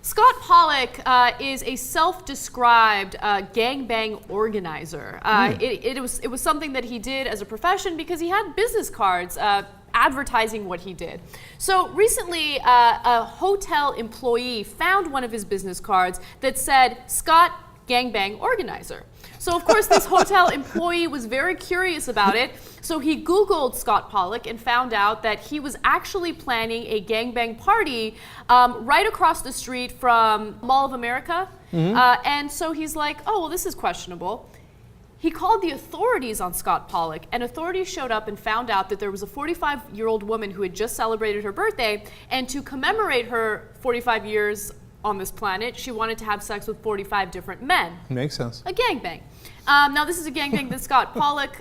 Scott Pollock is a self-described gangbang organizer. It was something that he did as a profession because he had business cards advertising what he did. So recently, a hotel employee found one of his business cards that said, Scott Gangbang Organizer. So of course this hotel employee was very curious about it, so he Googled Scott Pollock and found out that he was actually planning a gangbang party right across the street from Mall of America. And so he's like, oh, well, this is questionable. He called the authorities on Scott Pollock, and authorities showed up and found out that there was a 45-year-old woman who had just celebrated her birthday, and to commemorate her 45 years on this planet, she wanted to have sex with 45 different men. Makes sense. A gangbang. Now this is a gangbang that Scott Pollock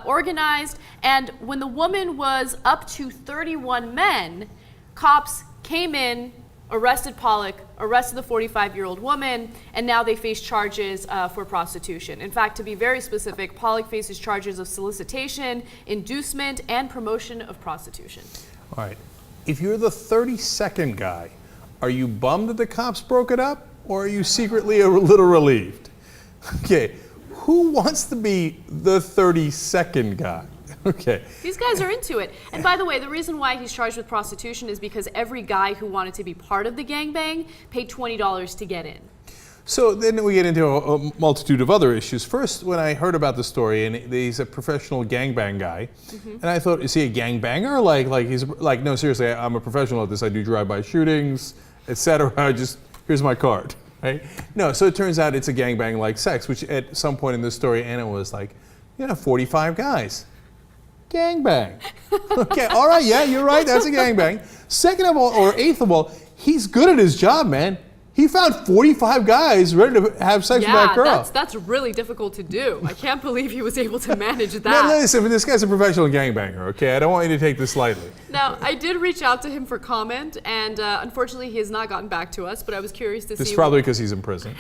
organized, and when the woman was up to 31 men, cops came in, arrested Pollock, arrested the 45-year-old woman, and now they face charges for prostitution. In fact, to be very specific, Pollock faces charges of solicitation, inducement, and promotion of prostitution. All right. If you're the 32nd guy, are you bummed that the cops broke it up, or are you secretly a little relieved? Okay, who wants to be the 32nd guy? Okay. These guys are into it. And by the way, the reason why he's charged with prostitution is because every guy who wanted to be part of the gangbang paid $20 to get in. So then we get into a multitude of other issues. First, when I heard about the story, and he's a professional gangbang guy, and I thought, is he a gangbanger? Like he's like, no, seriously, I'm a professional at this. I do drive-by shootings, etc. Just here's my card, right? No, so it turns out it's a gangbang like sex, which at some point in this story, Anna was like, 45 guys. Gangbang. Okay, all right, yeah, you're right, that's a gangbang. Second of all, or eighth of all, he's good at his job, man. He found 45 guys ready to have sex with that girl. Yeah, that's really difficult to do. I can't believe he was able to manage that. Now listen, this guy's a professional gangbanger, okay? I don't want you to take this lightly. Now, I did reach out to him for comment, and unfortunately he has not gotten back to us, but I was curious to see. It's probably because he's in prison.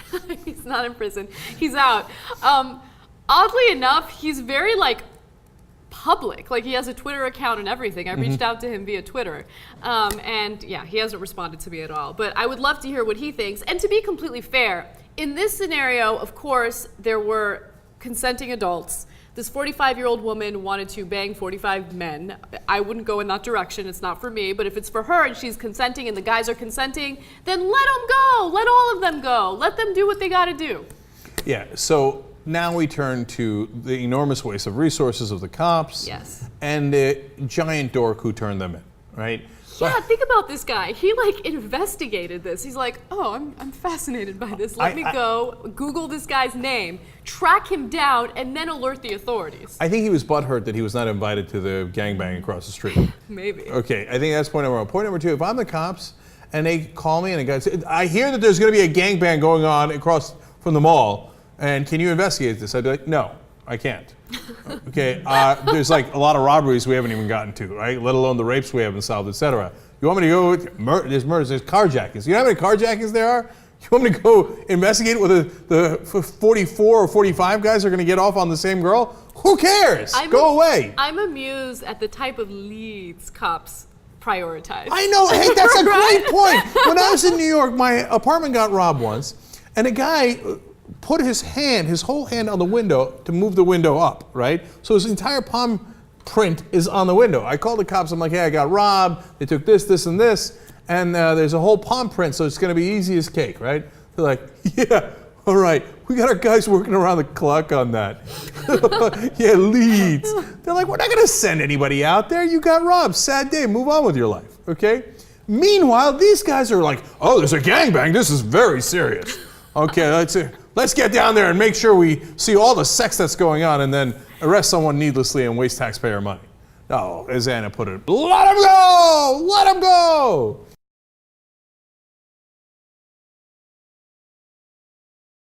He's not in prison. He's out. Oddly enough, he's very, public. He has a Twitter account and everything. I reached out to him via Twitter. And yeah, he hasn't responded to me at all. But I would love to hear what he thinks. And to be completely fair, in this scenario, of course, there were consenting adults. This 45-year-old woman wanted to bang 45 men. I wouldn't go in that direction. It's not for me. But if it's for her and she's consenting and the guys are consenting, then let them go. Let all of them go. Let them do what they got to do. Yeah, so now we turn to the enormous waste of resources of the cops. Yes. And the giant dork who turned them in, right? Yeah, think about this guy. He investigated this. He's like, oh, I'm fascinated by this. Let me go Google this guy's name, track him down, and then alert the authorities. I think he was butthurt that he was not invited to the gangbang across the street. Maybe. Okay, I think that's point number one. Point number two, if I'm the cops and they call me and the guy says, I hear that there's going to be a gangbang going on across from the mall, and can you investigate this? I'd be like, no, I can't. Okay, there's a lot of robberies we haven't even gotten to, right? Let alone the rapes we haven't solved, etc. You want me to go with there's murders, there's carjackings. You know how many carjackings there are? You want me to go investigate whether the 44 or 45 guys are going to get off on the same girl? Who cares? Go away. I'm amused at the type of leads cops prioritize. I know, hey, that's a great point. When I was in New York, my apartment got robbed once, and a guy put his whole hand on the window to move the window up, right? So his entire palm print is on the window. I called the cops, I'm like, hey, I got robbed, they took this, this, and this, and there's a whole palm print, so it's gonna be easy as cake, right? They're like, yeah, all right, we got our guys working around the clock on that. Yeah, leads. They're like, we're not gonna send anybody out there, you got robbed, sad day, move on with your life, okay? Meanwhile, these guys are like, oh, there's a gangbang, this is very serious. Okay, let's get down there and make sure we see all the sex that's going on and then arrest someone needlessly and waste taxpayer money. No, as Anna put it, let him go! Let him go!